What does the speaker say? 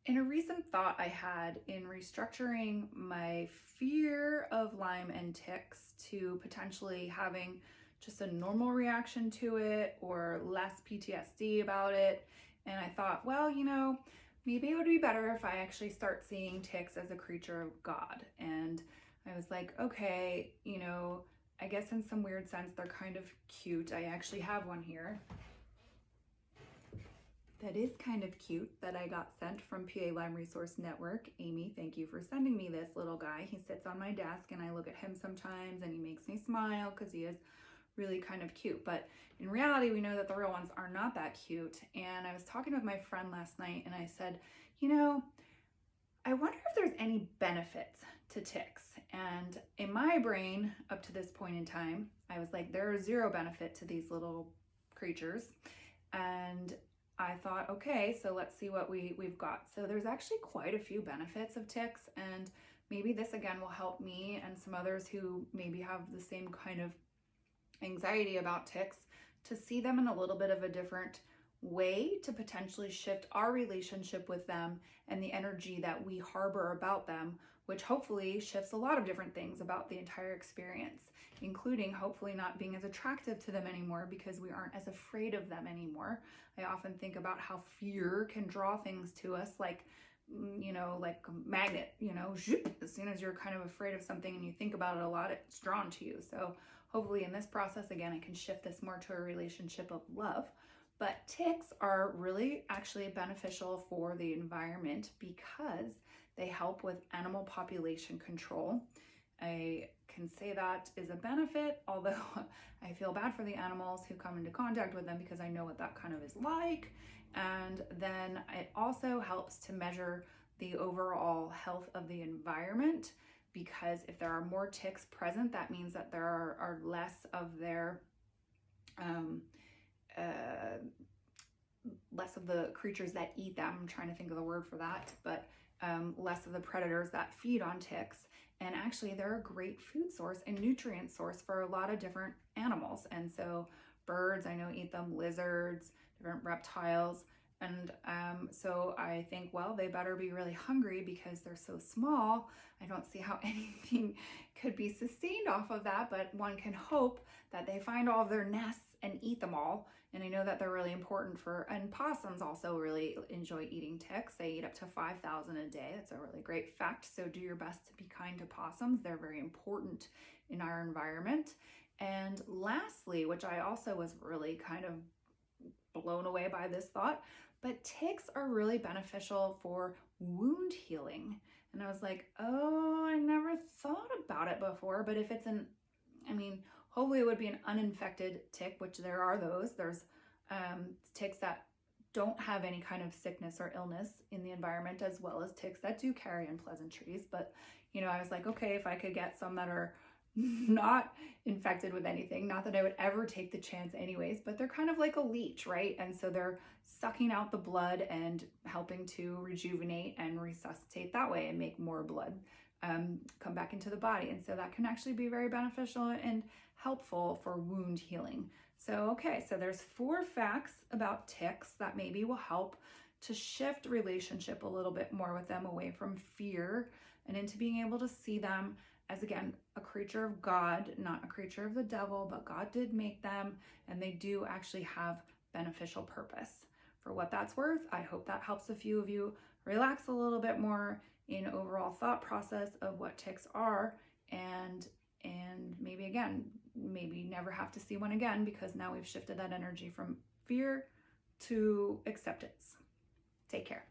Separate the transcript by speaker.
Speaker 1: In a recent thought I had in restructuring my fear of Lyme and ticks to potentially having just a normal reaction to it or less PTSD about it, and I thought, well, maybe it would be better if I actually start seeing ticks as a creature of God. And I was like, okay, I guess in some weird sense they're kind of cute. I actually have one here that is kind of cute that I got sent from PA Lyme Resource Network. Amy, thank you for sending me this little guy. He sits on my desk and I look at him sometimes and he makes me smile because he is really kind of cute. But in reality, we know that the real ones are not that cute. And I was talking with my friend last night and I said, I wonder if there's any benefits to ticks. And in my brain, up to this point in time, I was like, there is zero benefit to these little creatures. And I thought, okay, so let's see what we've got. So there's actually quite a few benefits of ticks, and maybe this again will help me and some others who maybe have the same kind of anxiety about ticks to see them in a little bit of a different way, to potentially shift our relationship with them and the energy that we harbor about them, which hopefully shifts a lot of different things about the entire experience, including hopefully not being as attractive to them anymore because we aren't as afraid of them anymore. I often think about how fear can draw things to us like a magnet, as soon as you're kind of afraid of something and you think about it a lot, it's drawn to you. So hopefully in this process, again, I can shift this more to a relationship of love. But ticks are really actually beneficial for the environment because they help with animal population control. I can say that is a benefit, although I feel bad for the animals who come into contact with them because I know what that kind of is like. And then it also helps to measure the overall health of the environment, because if there are more ticks present, that means that there are less of their less of the creatures that eat them. I'm trying to think of the word for that, but less of the predators that feed on ticks. And actually they're a great food source and nutrient source for a lot of different animals. And so birds, I know, eat them, lizards, different reptiles. And so I think, well, they better be really hungry because they're so small. I don't see how anything could be sustained off of that, but one can hope that they find all of their nests and eat them all. And I know that they're really important and possums also really enjoy eating ticks. They eat up to 5,000 a day. That's a really great fact. So do your best to be kind to possums. They're very important in our environment. And lastly, which I also was really kind of blown away by this thought, but ticks are really beneficial for wound healing. And I was like, oh, I never thought about it before. But if it's hopefully it would be an uninfected tick, which there are those. There's ticks that don't have any kind of sickness or illness in the environment, as well as ticks that do carry unpleasantries. But, I was like, okay, if I could get some that are not infected with anything, not that I would ever take the chance anyways, but they're kind of like a leech, right? And so they're sucking out the blood and helping to rejuvenate and resuscitate that way and make more blood come back into the body. And so that can actually be very beneficial and helpful for wound healing. So, okay, so there's 4 facts about ticks that maybe will help to shift relationship a little bit more with them, away from fear and into being able to see them as, again, a creature of God, not a creature of the devil, but God did make them, and they do actually have beneficial purpose. For what that's worth, I hope that helps a few of you relax a little bit more in overall thought process of what ticks are, and maybe never have to see one again, because now we've shifted that energy from fear to acceptance. Take care.